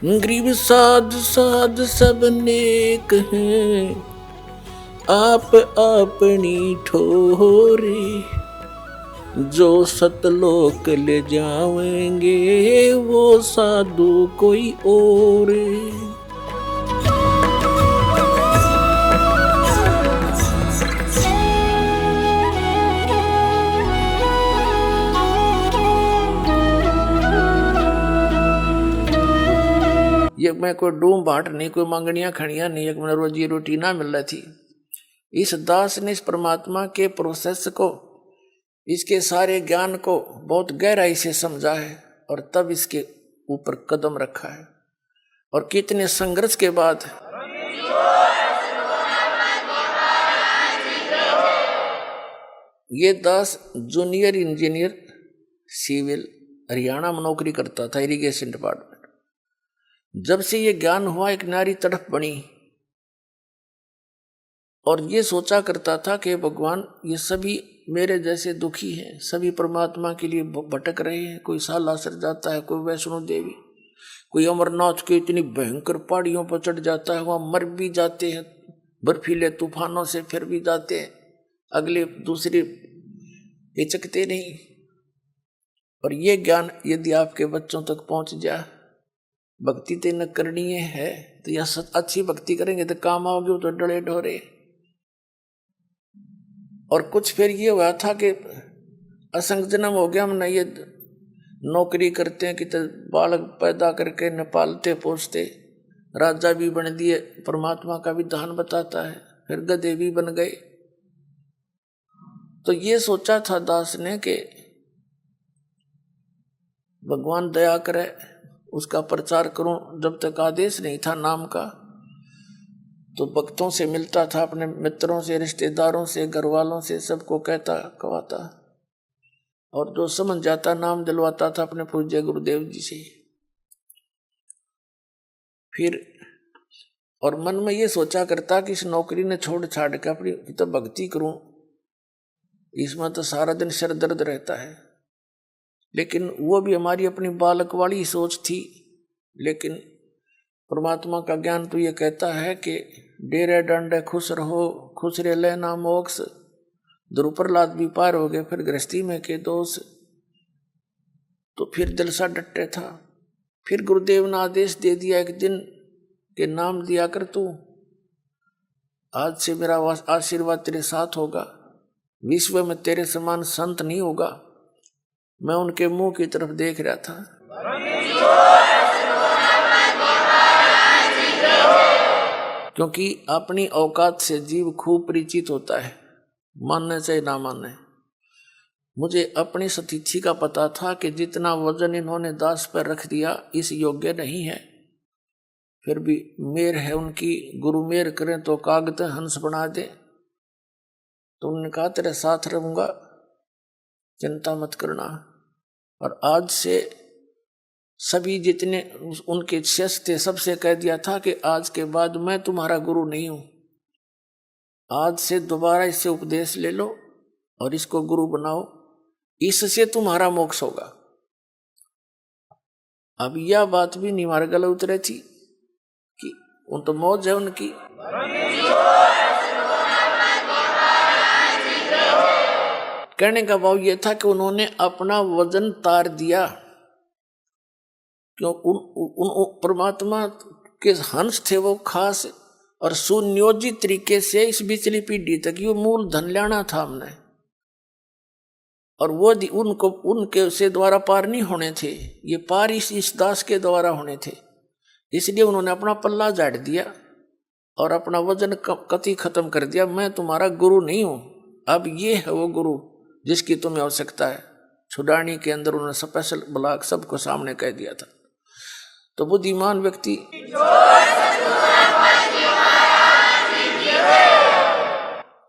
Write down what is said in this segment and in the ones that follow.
गरीब साध साध सब नेक हैं, आप अपनी ठोरे। जो सतलोक ले जावेंगे वो साधु कोई और। ये मैं कोई डूम बाट नहीं, कोई मांगनियां खड़ियां नहीं, एक मैंने रोजी रोटी ना मिल रही थी। इस दास ने इस परमात्मा के प्रोसेस को, इसके सारे ज्ञान को बहुत गहराई से समझा है और तब इसके ऊपर कदम रखा है। और कितने संघर्ष के बाद ये दास जूनियर इंजीनियर सिविल हरियाणा में नौकरी करता था, इरिगेशन डिपार्टमेंट। जब से ये ज्ञान हुआ एक नारी तड़प बनी और ये सोचा करता था कि भगवान ये सभी मेरे जैसे दुखी हैं, सभी परमात्मा के लिए भटक रहे हैं। कोई सालासर जाता है, कोई वैष्णो देवी, कोई अमरनाथ के इतनी भयंकर पहाड़ियों पर चढ़ जाता है, वहां मर भी जाते हैं बर्फीले तूफानों से, फिर भी जाते हैं, अगले दूसरे हिचकते नहीं। और ये ज्ञान यदि आपके बच्चों तक पहुंच जाए, भक्ति तो न करनी है तो यह अच्छी भक्ति करेंगे तो काम आओगे, तो डरे ढोरे। और कुछ फिर ये हुआ था कि असंग जन्म हो गया, हमने ये नौकरी करते हैं कि तो बालक पैदा करके न पालते पोसते, राजा भी बन दिए, परमात्मा का विधान बताता है, फिर गधे भी बन गए। तो ये सोचा था दास ने कि भगवान दया करे, उसका प्रचार करूं। जब तक आदेश नहीं था नाम का तो भक्तों से मिलता था, अपने मित्रों से, रिश्तेदारों से, घर वालों से, सबको कहता कहवाता, और जो समझ जाता नाम दिलवाता था अपने पूज्य गुरुदेव जी से। फिर और मन में ये सोचा करता कि इस नौकरी ने छोड़ छाड़ के अपनी तो भक्ति करूं, इसमें तो सारा दिन सिर दर्द रहता है। लेकिन वो भी हमारी अपनी बालक वाली सोच थी। लेकिन परमात्मा का ज्ञान तो ये कहता है कि डेरे डंडे खुश रहो, खुश रे लेना मोक्ष। ध्रुव प्रहलाद भी पार हो गए, फिर गृहस्थी में के दोष। तो फिर दिल सा डटे था। फिर गुरुदेव ने आदेश दे दिया एक दिन के नाम दिया कर तू, आज से मेरा आशीर्वाद तेरे साथ होगा, विश्व में तेरे समान संत नहीं होगा। मैं उनके मुंह की तरफ देख रहा था। क्योंकि अपनी औकात से जीव खूब परिचित होता है, मानने चाहे ना मानने। मुझे अपनी सतीथि का पता था कि जितना वजन इन्होंने दास पर रख दिया इस योग्य नहीं है। फिर भी मेर है उनकी, गुरु मेर करें तो कागज हंस बना दे। तो उन्होंने कहा तेरे साथ रहूंगा, चिंता मत करना। और आज से सभी जितने उनके शिष्य थे सबसे कह दिया था कि आज के बाद मैं तुम्हारा गुरु नहीं हूं, आज से दोबारा इससे उपदेश ले लो और इसको गुरु बनाओ, इससे तुम्हारा मोक्ष होगा। अब यह बात भी नहीं हमारे गले उतरे थी कि उन तो मौज है उनकी। कहने का भाव यह था कि उन्होंने अपना वजन तार दिया। क्यों? उन परमात्मा के हंस थे वो खास, और सुनियोजित तरीके से इस बिचली पीढ़ी तक ये मूल धन लेना था हमने, और वो उनको उनके से द्वारा पार नहीं होने थे, ये पार इस दास के द्वारा होने थे। इसलिए उन्होंने अपना पल्ला झाड़ दिया और अपना वजन कति खत्म कर दिया। मैं तुम्हारा गुरु नहीं हूं, अब ये है वो गुरु जिसकी तुम्हें आवश्यकता है। छुड़ानी के अंदर उन्होंने स्पेशल ब्लॉक सबको सामने कह दिया था। तो बुद्धिमान व्यक्ति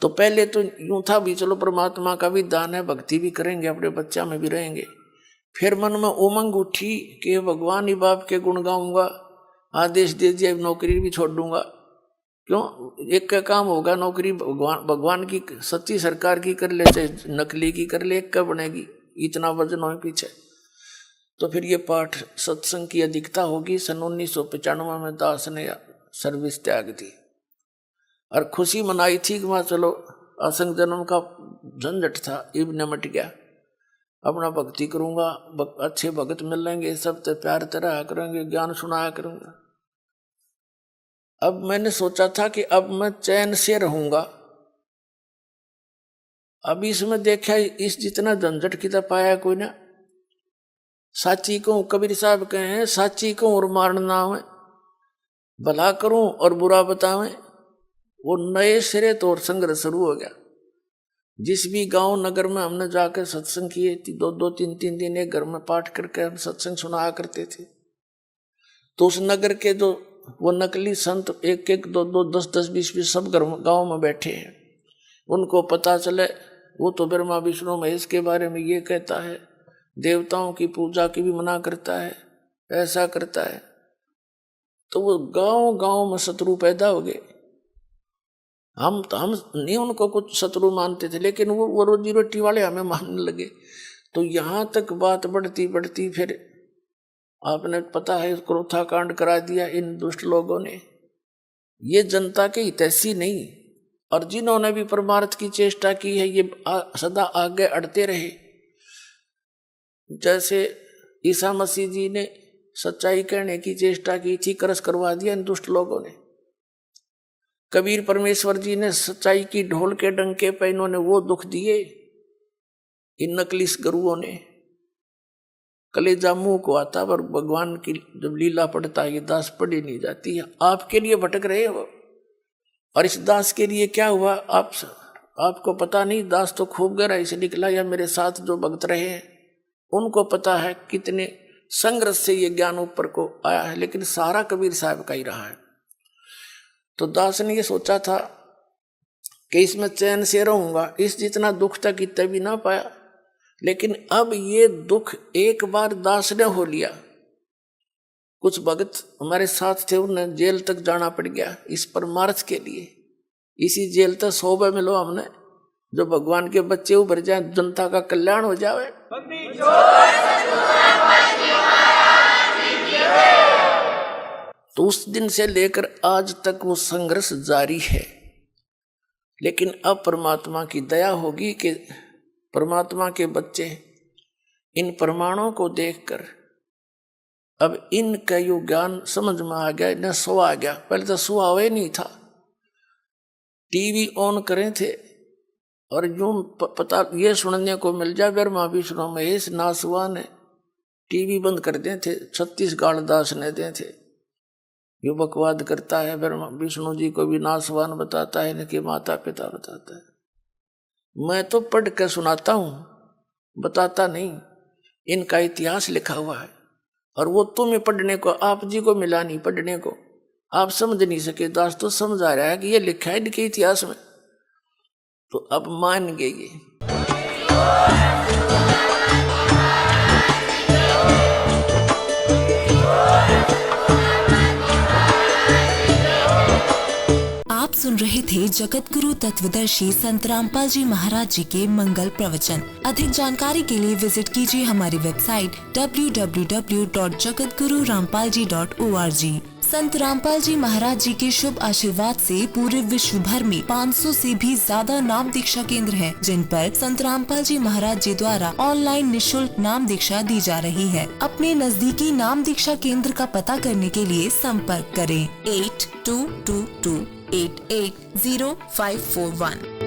तो पहले तो यूं था भी चलो परमात्मा का भी दान है, भक्ति भी करेंगे, अपने बच्चा में भी रहेंगे। फिर मन में उमंग उठी कि भगवान ही बाप के गुण गाऊंगा, आदेश दे दिया नौकरी भी छोड़ दूंगा। क्यों? एक का काम होगा, नौकरी भगवान की सच्ची सरकार की कर ले चाहे नकली की कर ले, एक का बनेगी, इतना वजन हो पीछे। तो फिर ये पाठ सत्संग की अधिकता होगी। सन 1995 में दास ने सर्विस त्याग दी और खुशी मनाई थी कि वहाँ चलो असंग जन्म का झंझट था, इब निमट गया, अपना भक्ति करूंगा, अच्छे भगत मिलेंगे, सबसे प्यार तरह करेंगे, ज्ञान सुनाया करूंगा। अब मैंने सोचा था कि अब मैं चैन से रहूंगा। अब इसमें देखा इस जितना झंझट की तरह पाया कोई ना। साची को कबीर साहब कहे हैं, साची को और मारना है, भला करूं और बुरा बतावें। वो नए सिरे तो और संघर्ष शुरू हो गया। जिस भी गांव नगर में हमने जाकर सत्संग किए थी, 2-2, 3-3 दिन एक घर में पाठ करके हम सत्संग सुनाया करते थे, तो उस नगर के जो वो नकली संत 1-1, 2-2, 10-10, 20-20 सब गांव में बैठे हैं। उनको पता चले वो तो ब्रह्मा विष्णु महेश के बारे में ये कहता है, देवताओं की पूजा की भी मना करता है, ऐसा करता है, तो वो गांव गांव में शत्रु पैदा हो गए। हम नहीं उनको कुछ शत्रु मानते थे, लेकिन वो रोजी रोटी वाले हमें मानने लगे। तो यहाँ तक बात बढ़ती बढ़ती फिर आपने पता है क्रोथा कांड करा दिया इन दुष्ट लोगों ने। ये जनता के हितैषी नहीं, और जिन्होंने भी परमार्थ की चेष्टा की है ये सदा आगे अड़ते रहे। जैसे ईसा मसीह जी ने सच्चाई कहने की चेष्टा की थी, करस करवा दिया इन दुष्ट लोगों ने। कबीर परमेश्वर जी ने सच्चाई की ढोल के डंके पे इन्होंने वो दुख दिए इन नकली गुरुओं ने। कलेजा मुंह को आता, पर भगवान की जब लीला पढ़ता है ये दास पढ़ी नहीं जाती है। आपके लिए भटक रहे हो, और इस दास के लिए क्या हुआ आपको पता नहीं। दास तो खूब गहराई से निकला, या मेरे साथ जो भक्त रहे हैं उनको पता है कितने संघर्ष से ये ज्ञान ऊपर को आया है, लेकिन सारा कबीर साहब का ही रहा है। तो दास ने ये सोचा था कि इसमें चैन से रहूंगा, इस जितना दुख तक इतना भी ना पाया, लेकिन अब ये दुख एक बार दास ने हो लिया। कुछ भगत हमारे साथ थे, उन्हें जेल तक जाना पड़ गया इस परमार्थ के लिए। इसी जेल तक 100 मिलो हमने, जो भगवान के बच्चे उभर जाए, जनता का कल्याण हो जाए। तो उस दिन से लेकर आज तक वो संघर्ष जारी है। लेकिन अब परमात्मा की दया होगी कि परमात्मा के बच्चे इन प्रमाणों को देखकर अब इनका यो ज्ञान समझ में आ गया, इन्हें सो आ गया। पहले तो सुहा हुआ ही नहीं था, टीवी ऑन करें थे और यूं पता ये सुनने को मिल जाए ब्रह्मा विष्णु महेश नासुआ ने टीवी बंद कर दे थे, 36 गाल दास ने दे थे। यो बकवाद करता है, ब्रह्मा विष्णु जी को भी नासवान बताता है, इनके माता पिता बताता है। मैं तो पढ़ कर सुनाता हूं, बताता नहीं। इनका इतिहास लिखा हुआ है, और वो तुम्हें पढ़ने को, आप जी को मिला नहीं पढ़ने को, आप समझ नहीं सके। दास तो समझा रहा है कि ये लिखा है इनके इतिहास में, तो अब मान गए ये। आप सुन रहे थे जगत गुरु तत्वदर्शी संत रामपाल जी महाराज जी के मंगल प्रवचन। अधिक जानकारी के लिए विजिट कीजिए हमारी वेबसाइट www.jagatgururampalji.org। संत रामपाल जी महाराज जी के शुभ आशीर्वाद से पूरे विश्व भर में 500 से भी ज्यादा नाम दीक्षा केंद्र हैं, जिन पर संत रामपाल जी महाराज जी द्वारा ऑनलाइन निशुल्क नाम दीक्षा दी जा रही है। अपने नजदीकी नाम दीक्षा केंद्र का पता करने के लिए संपर्क करें 8222880541।